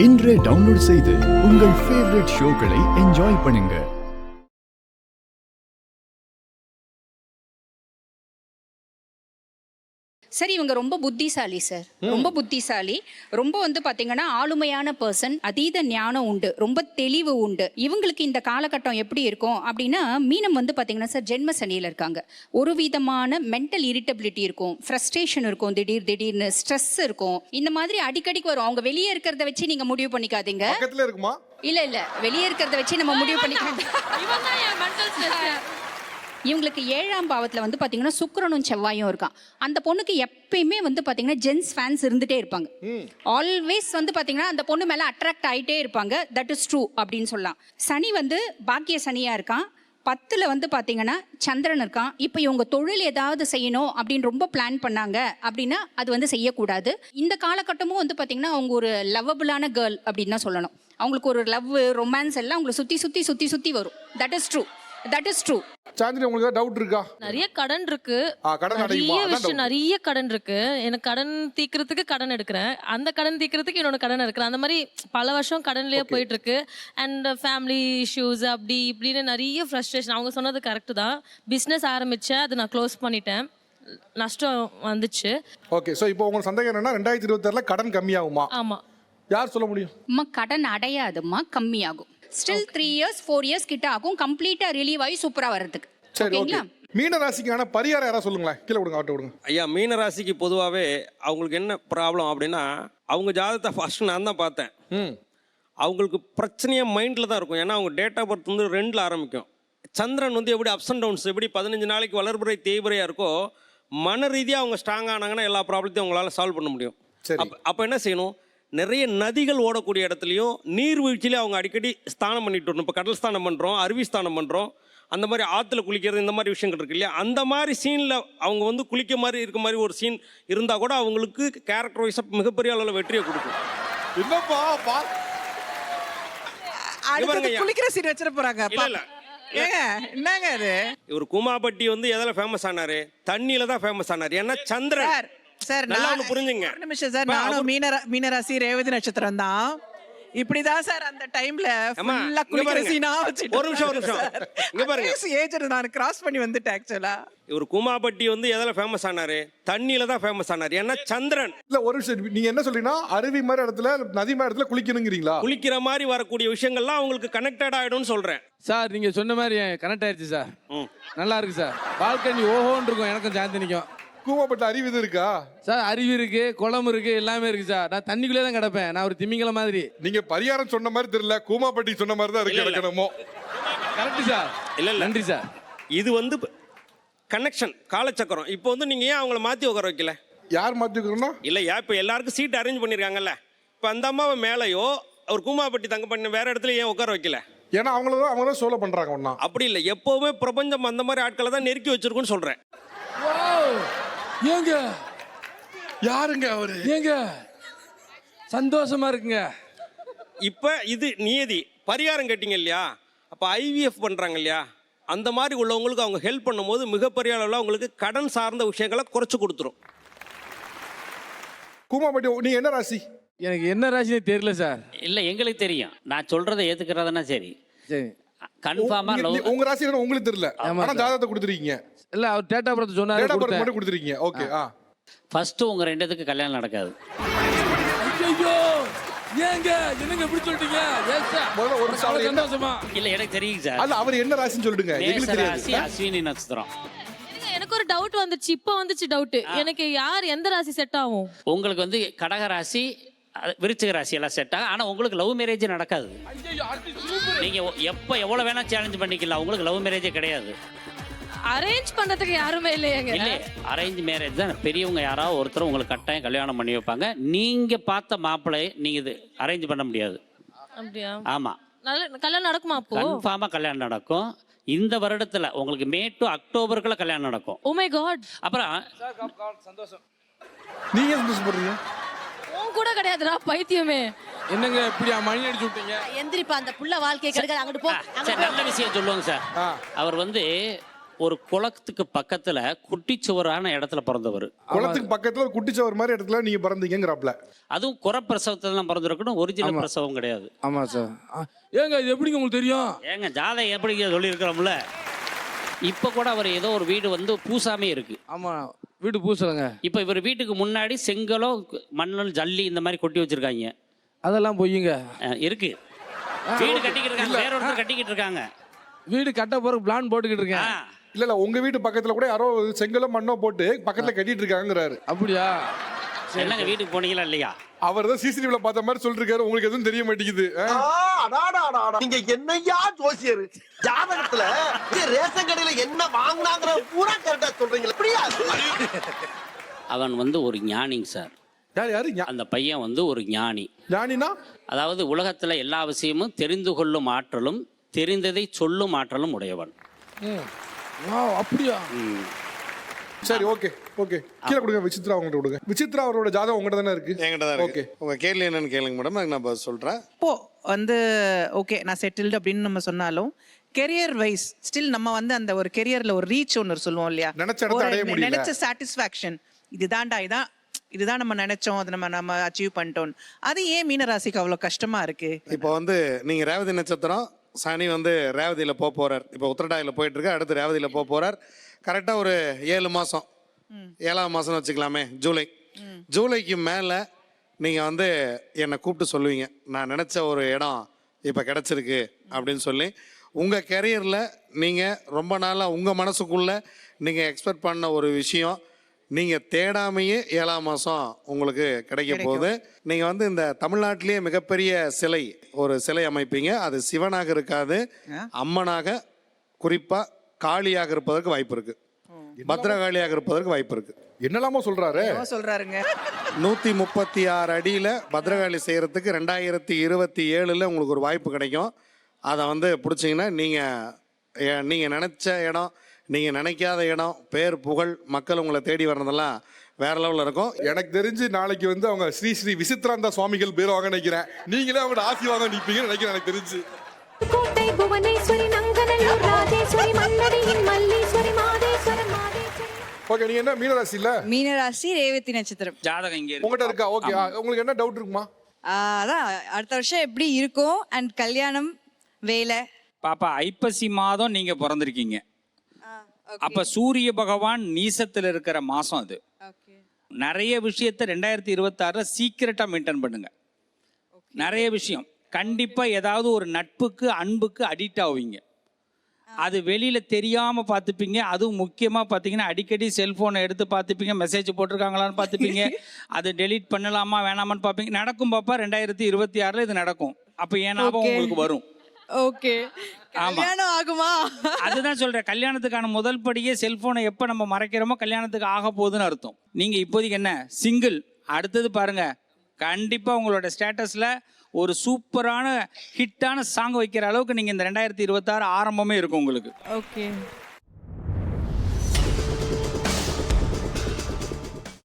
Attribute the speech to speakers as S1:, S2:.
S1: இன்றே டவுன்லோட் செய்து உங்கள் ஃபேவரட் ஷோக்களை என்ஜாய் பண்ணுங்க.
S2: சார் இவங்க ரொம்ப புத்திசாலி சார், ரொம்ப புத்திசாலி. ரொம்ப பார்த்தீங்கன்னா ஆளுமையான பர்சன், அதீத ஞானம் உண்டு, ரொம்ப தெளிவு உண்டு. இவங்களுக்கு இந்த காலகட்டம் எப்படி இருக்கும் அப்படின்னா, மீனம் பார்த்தீங்கன்னா சார் ஜென்ம சனியில் இருக்காங்க. ஒரு விதமான மென்டல் இரிட்டபிலிட்டி இருக்கும், ஃப்ரஸ்ட்ரேஷன் இருக்கும், திடீர்னு ஸ்ட்ரெஸ் இருக்கும். இந்த மாதிரி அடிக்கடிக்கு வரும். அவங்க வெளியே இருக்கிறத வச்சு நீங்க முடிவு பண்ணிக்காதீங்க.
S3: பக்கத்துல இருக்குமா?
S2: இல்ல வெளியே இருக்கிறத வச்சு நம்ம முடிவு பண்ணிக்கலாம். இவங்களுக்கு 7ஆம் பாவத்தில் பார்த்தீங்கன்னா சுக்கிரனும் செவ்வாயும் இருக்கான். அந்த பொண்ணுக்கு எப்பயுமே பார்த்தீங்கன்னா ஜென்ஸ் ஃபேன்ஸ் இருந்துகிட்டே இருப்பாங்க. ஆல்வேஸ் பார்த்தீங்கன்னா அந்த பொண்ணு மேலே அட்ராக்ட் ஆகிட்டே இருப்பாங்க. தட் இஸ் ட்ரூ அப்படின்னு சொல்லலாம். சனி பாக்கிய சனியாக இருக்கான். 10ல் பார்த்தீங்கன்னா சந்திரன் இருக்கான். இப்போ இவங்க தொழில் ஏதாவது செய்யணும் அப்படின்னு ரொம்ப பிளான் பண்ணாங்க அப்படின்னா அது செய்யக்கூடாது. இந்த காலகட்டமும் பார்த்தீங்கன்னா அவங்க ஒரு லவ்வபிளான கேர்ள் அப்படின்னு தான் சொல்லணும். அவங்களுக்கு ஒரு லவ் ரொமான்ஸ் எல்லாம் அவங்களை சுற்றி வரும். That is true.
S3: சாந்தினி, உங்களுக்கு டவுட் இருக்கா?
S4: நிறைய கடன் இருக்கு, நிறைய கடன் இருக்கு. எனக்கு கடன் தீக்கிறதுக்கு கடன் எடுக்கிறேன், அந்த கடன் தீக்கிறதுக்கு இன்னொன்று கடன் எடுக்கிறேன். அந்த மாதிரி பல வருஷம் கடன்லயே போயிட்டு இருக்கு. அண்ட் ஃபேமிலி இஷ்யூஸ் அப்படி இப்படின்னு நிறைய ஃப்ரஸ்ட்ரேஷன். அவங்க சொன்னது கரெக்ட் தான். பிஸ்னஸ் ஆரம்பிச்சேன், அது நான் க்ளோஸ் பண்ணிட்டேன், நஷ்டம் வந்துச்சு.
S3: ஓகே, ஸோ இப்போ உங்களுக்கு சந்தேகம் என்னன்னா 2026ல கடன் கம்மியாகுமா?
S4: ஆமா.
S3: யார் சொல்ல முடியும்?
S2: கடன் அடையாதுமா, கம்மியாகும். ஸ்டில் 3 years 4 years கிட்ட ஆகும் கம்ப்ளீட்டா ரிலீவ் ஆகி சூப்பரா வரதுக்கு.
S3: சரி, ஓகே. மீன ராசிக்கான பரிகாரம் யாரா சொல்லுங்களேன். கீழே விடுங்க, ஆட்ட விடுங்க.
S5: ஐயா, மீன ராசிக்கு பொதுவாகவே அவங்களுக்கு என்ன ப்ராப்ளம் அப்படின்னா, அவங்க ஜாதகத்தை ஃபர்ஸ்ட் நான் தான் பார்த்தேன். அவங்களுக்கு பிரச்சனையே மைண்டில் தான் இருக்கும். ஏன்னா அவங்க டேட் ஆஃப் பர்த் 2ல் ஆரம்பிக்கும். சந்திரன் எப்படி அப்ஸ் அண்ட் டவுன்ஸ் எப்படி 15 நாளைக்கு வளர்புறை தேய்புறையாக இருக்கோ, மன ரீதியாக அவங்க ஸ்ட்ராங் ஆனாங்கன்னா எல்லா ப்ராப்ளத்தையும் அவங்களால சால்வ் பண்ண முடியும். அப்போ என்ன செய்யணும்? நிறைய நதிகள் ஓடக்கூடிய இடத்துலையும் நீர்வீழ்ச்சியிலே அவங்க அடிக்கடி ஸ்தானம் பண்ணிட்டு வரணும். இப்போ கடல் ஸ்தானம் பண்ணுறோம், அருவி ஸ்தானம் பண்ணுறோம், அந்த மாதிரி ஆற்றுல குளிக்கிறது, இந்த மாதிரி விஷயங்கள் இருக்கு இல்லையா? அந்த மாதிரி சீனில் அவங்க குளிக்க மாதிரி இருக்க மாதிரி ஒரு சீன் இருந்தால் கூட அவங்களுக்கு கேரக்டர் வைஸாக மிகப்பெரிய அளவில் வெற்றியை கொடுக்கும்.
S6: குளிக்கிற சீன் வச்சிட போறாங்க.
S5: இல்ல
S6: என்னங்க அது?
S5: இவர் கூமாப்பட்டி எதில் ஃபேமஸ் ஆனாரு? தண்ணியில தான் ஃபேமஸ் ஆனாரு. ஏன்னா சந்திரன்
S6: சார்
S5: நல்லா புரிஞ்சுங்க.
S6: ஒரு நிமிஷம் சார், நானும் மீனராசி ரேவதி நட்சத்திரம் தான். இப்படிதான் சார் அந்த டைம்ல ஃபுல்லா குளிக்கிற சீனா வச்சிட்டு.
S5: ஒரு நிமிஷம் இங்க பாருங்க.
S6: ஏஜ் நான் கிராஸ் பண்ணி வந்துட்டேன் ஆக்சுவலா.
S5: இவர் கூமாப்பட்டி எதில் ஃபேமஸ் ஆனாரு? தண்ணியில தான் ஃபேமஸ் ஆனாரு. ஏன்னா சந்திரன்.
S3: இல்ல, ஒரு விஷயம் நீங்க என்ன சொல்றீங்கன்னா, அருவி மாதிரி இடத்துல, நதி மாதிரி இடத்துல குளிக்கணுங்கிறீங்களா?
S5: குளிக்கிற மாதிரி வரக்கூடிய விஷயங்கள்லாம் அவங்களுக்கு கனெக்டட் ஆயிடும்னு சொல்றேன்
S7: சார். நீங்க சொன்ன மாதிரி கனெக்ட் ஆயிடுச்சு சார். நல்லா இருக்கு சார். வாழ்க்கை நீ ஓஹோன்னு இருக்கும். எனக்கும் சாந்தினிக்கும்
S3: கூமாப்பட்ட அறிவு இது இருக்கா
S7: சார்? அறிவு இருக்கு, குளம் இருக்கு, எல்லாமே இருக்கு சார். நான் தண்ணிக்குள்ளே தான் கிடப்பேன். நான் ஒரு திமிங்கல மாதிரி.
S3: நீங்க பரிகாரம் சொன்ன மாதிரி தெரியல, கூமாப்பட்டி சொன்ன மாதிரி தான் இருக்கு. இருக்கணுமோ?
S7: Correct sir.
S5: இல்ல
S7: நன்றி சார்.
S5: இது கனெக்ஷன் காலச்சக்கரம். இப்போ நீங்க ஏன் அவங்கள மாத்தி உட்கார வைக்கல?
S3: யார் மாத்தி உட்காரணும்?
S5: இல்லையா, இப்போ எல்லாருக்கும் சீட் அரேஞ்ச் பண்ணிருக்காங்கல்ல. இப்போ அந்த அம்மாவை மேலேயோ அவர் கூமாப்பட்டி தங்க பண்ண வேற இடத்துல ஏன் உட்கார வைக்கல?
S3: ஏன்னா அவங்களும் சோலோ பண்றாங்க. ஒண்ணா
S5: அப்படி இல்லை, எப்பவுமே பிரபஞ்சம் அந்த மாதிரி ஆட்களை தான் நெருக்கி வச்சிருக்குன்னு சொல்றேன்.
S7: ஏங்க
S3: யாருங்க அவரு?
S7: ஏங்க சந்தோஷமா இருக்குங்க.
S5: இப்ப இது நியதி. பரிகாரம் கேட்டீங்க இல்லையா? அப்ப ஐவிஎஃப் பண்றாங்க இல்லையா? அந்த மாதிரி உள்ளவங்களுக்கு அவங்க ஹெல்ப் பண்ணும்போது மிகப்பெரிய அளவில் அவங்களுக்கு கடன் சார்ந்த விஷயங்களை குறைச்சு கொடுத்துரும்.
S3: கூமாப்பட்டி, நீங்க என்ன ராசி?
S7: எனக்கு என்ன ராசினே தெரியல சார்.
S8: இல்ல, எங்களுக்கு தெரியும். நான் சொல்றதை ஏத்துக்கிறதுனா சரி.
S7: சரி,
S8: கன்ஃபார்மா
S3: உங்க ராசி என்ன உங்களுக்கு தெரியல, ஆனா ஜாதகத்தை கொடுத்துருக்கீங்க.
S7: இல்ல, அவர் டேட் ஆஃப் பர்த் சொன்னாரு,
S3: டேட் ஆஃப் பர்த் மட்டும் கொடுத்துருக்கீங்க. ஓகே.
S8: ஃபர்ஸ்ட் உங்க ரெண்டுத்துக்கு கல்யாணம் நடக்காது.
S7: ஐயோ, ஏங்க என்னங்க இப்படி சொல்லிட்டீங்க? Yes sir.
S3: முதல்ல ஒரு
S8: சந்தோஷமா இல்ல, எனக்கு தெரியும் சார்.
S3: அல்ல, அவர் என்ன ராசின்னு சொல்லிடுங்க. எங்களுக்கு தெரியாது.
S8: அஸ்வினி நட்சத்திரம்.
S4: எனக்கு ஒரு டவுட் வந்துச்சு. இப்போ வந்துச்சு டவுட். எனக்கு எந்த ராசி செட் ஆகும்?
S8: உங்களுக்கு கடக ராசி, விருச்சிக ராசி எல்லாம் செட் ஆகும். ஆனா உங்களுக்கு லவ் மேரேஜ் நடக்காது. நீங்க எப்ப எவ்வளவு வேணா சேலஞ்ச் பண்ணிக்கலாம், உங்களுக்கு லவ் மேரேஜே கிடையாது.
S4: அரேஞ்ச் பண்றதுக்கு யாருமே இல்லையாங்க?
S8: இல்ல, அரேஞ்ச் மேரேஜ் தான். பெரியவங்க யாராவது ஒருத்தர் உங்களுக்கு கட்டாயம் கல்யாணம் பண்ணி வைப்பாங்க. நீங்க பார்த்த மாப்பிள்ளை நீங்க இது அரேஞ்ச் பண்ண முடியாது.
S4: அப்படியா?
S8: ஆமா.
S4: கல்யாணம் நடக்குமா? அப்போ
S8: கன்ஃபார்மா கல்யாணம் நடக்கும். இந்த வருடத்துல உங்களுக்கு மே டு அக்டோபருக்குள்ள கல்யாணம் நடக்கும்.
S4: Oh my God.
S8: அப்புறம்
S7: சந்தோஷம்.
S3: நீங்க சந்தோஷப்படுறீங்க?
S4: உன் கூட கிடையாதுடா பைத்தியமே.
S7: என்னங்க இப்படி மணி அடிச்சு விட்டீங்க?
S9: எந்திரிப்பா, அந்த புள்ள வாழ்க்கையை கெடுக்காத. அங்கிட்டு போ.
S8: நல்ல விஷயம் சொல்லுவாங்க சார். அவர் ஒரு குளத்துக்கு பக்கத்துல குட்டிச்சுவரான இடத்துல பிறந்தவர்.
S3: குளத்துக்கு பக்கத்துல ஒரு குட்டிச்சவர் மாதிரி இடத்துல நீங்க பிறந்தீங்கிறாப்ல.
S8: அதுவும் குறப்பிரசவத்துல தான் பிறந்திருக்கணும், ஒரிஜினல் பிரசவம் கிடையாது.
S7: ஆமா சார். ஏங்க இது எப்படிங்க உங்களுக்கு தெரியும்?
S8: ஏங்க ஜாதகம் எப்படி சொல்லியிருக்கிறோம்ல. இப்போ கூட அவர் ஏதோ ஒரு வீடு வந்து பூசாமே இருக்கு.
S7: ஆமா, வீடு பூசலங்க.
S8: இப்போ இவர் வீட்டுக்கு முன்னாடி செங்கலோ மண்ணல் ஜல்லி இந்த மாதிரி கொட்டி வச்சிருக்காங்க.
S7: அதெல்லாம் பொய்யுங்க.
S8: இருக்கு. வீடு கட்டிக்கிட்டு இருக்காங்க, வேற ஒருத்தர் கட்டிக்கிட்டு இருக்காங்க.
S7: வீடு கட்ட போற பிளான் போட்டுக்கிட்டு இருக்கேன்.
S3: இல்ல உங்க வீட்டு பக்கத்துல கூட யாரோ செங்கலோ மண்ணோ போட்டு பக்கத்துல கட்டிட்டு இருக்காங்கிறாரு.
S7: அப்படியா?
S8: என்னங்க வீட்டுக்கு போனீங்களா இல்லையா?
S3: அவர் தான் சிசிடிவில பார்த்த மாதிரி சொல்லிருக்காரு, உங்களுக்கு எதுவும் தெரிய மாட்டேங்குது.
S9: நீங்க என்னையா ஜோசியர் ஜாதகத்துல ரேஷன் கடையில என்ன வாங்கினாங்கிற பூரா கரெக்டா சொல்றீங்க. அப்படியா?
S8: அவன் வந்து ஒரு ஞானிங்க சார்.
S3: யாரு?
S8: அந்த பையன் வந்து ஒரு ஞானி.
S3: ஞானினா
S8: அதாவது உலகத்துல எல்லா விஷயமும் தெரிந்து கொள்ளும் ஆற்றலும் தெரிந்ததை சொல்லும் ஆற்றலும் உடையவன்.
S7: அப்படியா?
S3: சரி, ஓகே ஓகே. கீழே கொடுங்க, விசித்ரா அவங்கள்ட்ட கொடுங்க. விசித்ரா அவரோட ஜாதகம் உங்ககிட்ட தானே இருக்கு?
S10: என்கிட்ட தான்
S3: ஓகே.
S10: இருக்கு. உங்க கேள்வி என்னன்னு கேளுங்க மேடம், அதுக்கு நான் பதில் சொல்றேன்.
S6: இப்போ வந்து ஓகே நான் செட்டில்டு அப்படின்னு நம்ம சொன்னாலும் கெரியர் வைஸ் ஸ்டில் நம்ம வந்து அந்த ஒரு கெரியர்ல ஒரு ரீச் ஒன்று சொல்லுவோம் இல்லையா?
S3: நினைச்ச இடத்தை அடைய முடியல.
S6: நினைச்ச சாட்டிஸ்ஃபேக்ஷன் இதுதான் நம்ம நினைச்சோம், அதை நம்ம அச்சீவ் பண்ணிட்டோம். அது ஏன் மீனராசிக்கு அவ்வளோ கஷ்டமா இருக்கு?
S10: இப்போ வந்து நீங்க ரேவதி நட்சத்திரம், சனி வந்து ரேவதியில போறார். இப்போ உத்திரட்டாதியில போயிட்டு இருக்கு, அடுத்து ரேவதியில போறார். கரெக்டா ஒரு 7 மாசம், 7ஆம் மாசம்னு வச்சுக்கலாமே, ஜூலைக்கு மேல நீங்க வந்து என்னை கூப்பிட்டு சொல்லுவீங்க, நான் நினைச்ச ஒரு இடம் இப்போ கிடைச்சிருக்கு அப்படின்னு சொல்லி. உங்க கெரியர்ல நீங்க ரொம்ப நாளா உங்க மனசுக்குள்ள நீங்க எக்ஸ்பெக்ட் பண்ண ஒரு விஷயம் நீங்க தேடாமையே 7ஆம் மாசம் உங்களுக்கு கிடைக்க போகுது. நீங்க வந்து இந்த தமிழ்நாட்டிலேயே மிகப்பெரிய ஒரு சிலை அமைப்பீங்க. அது சிவனாக இருக்காது, அம்மனாக, குறிப்பா காளியாக இருப்பதற்கு வாய்ப்பு இருக்கு, பத்ரகாளியாக இருப்பதற்கு வாய்ப்பு இருக்கு.
S3: என்னெல்லாமோ சொல்றாருங்க.
S10: 136 அடியில பத்ரகாளி செய்யறதுக்கு 2027 உங்களுக்கு ஒரு வாய்ப்பு கிடைக்கும். அதை வந்து பிடிச்சிங்கன்னா நீங்க நினைச்ச இடம், நீங்க நினைக்காத இடம், பேர் புகழ், மக்கள் உங்களை தேடி வர்றதெல்லாம் வேற லெவலில் இருக்கும்.
S3: எனக்கு தெரிஞ்சு நாளைக்கு வந்து அவங்க ஸ்ரீ ஸ்ரீ விசித்ராந்தா சுவாமிகள் பேர் வாங்க நினைக்கிறேன். நீங்களே அவங்களோட ஆசி வாங்க நிற்பீங்கன்னு நினைக்கிறேன் எனக்கு தெரிஞ்சு. ஓகே, நீங்க என்ன மீனராசி? இல்ல
S11: மீனராசி, ரேவதி நட்சத்திரம்.
S8: ஜாதகம் இங்கே
S3: உங்ககிட்ட இருக்கா? ஓகே. உங்களுக்கு என்ன டவுட் இருக்குமா?
S11: அதான் அடுத்த வருஷம் எப்படி இருக்கும் அண்ட் கல்யாணம், வேலை.
S12: பாப்பா ஐப்பசி மாதம் நீங்க பிறந்திருக்கீங்க. அப்ப சூரிய பகவான் நீசத்துல இருக்கிற மாசம் அது. நிறைய விஷயத்த 2026 சீக்கிரட்டா மெயின்டைன் பண்ணுங்க. நிறைய விஷயம் கண்டிப்பா ஏதாவது ஒரு நட்புக்கு அன்புக்கு அடிக்ட் ஆவீங்க. அது வெளியில தெரியாம பார்த்துப்பீங்க. அதுவும் முக்கியமா பார்த்தீங்கன்னா அடிக்கடி செல்போனை எடுத்து பார்த்துப்பீங்க, மெசேஜ் போட்டிருக்காங்களான்னு பார்த்துப்பீங்க, அது டெலீட் பண்ணலாமா வேணாமான்னு பார்ப்பீங்க. நடக்கும் பாப்பா 2026 இது நடக்கும். அப்ப ஏனாவும் உங்களுக்கு வரும்.
S11: ஓகே, கல்யாணம் ஆகுமா?
S12: அதுதான் சொல்றேன், கல்யாணத்துக்கான முதல் படியே செல்போனை எப்ப நம்ம மறைக்கிறோமோ கல்யாணத்துக்கு ஆக போகுதுன்னு அர்த்தம். நீங்க இப்போதைக்கு என்ன சிங்கிள், அடுத்தது பாருங்க கண்டிப்பா உங்களோட ஸ்டேட்டஸ்ல ஒரு சூப்பரான ஹிட்டான சாங் வைக்கிற அளவுக்கு நீங்க இந்த 2026 ஆரம்பமே இருக்கும் உங்களுக்கு.
S11: ஓகே.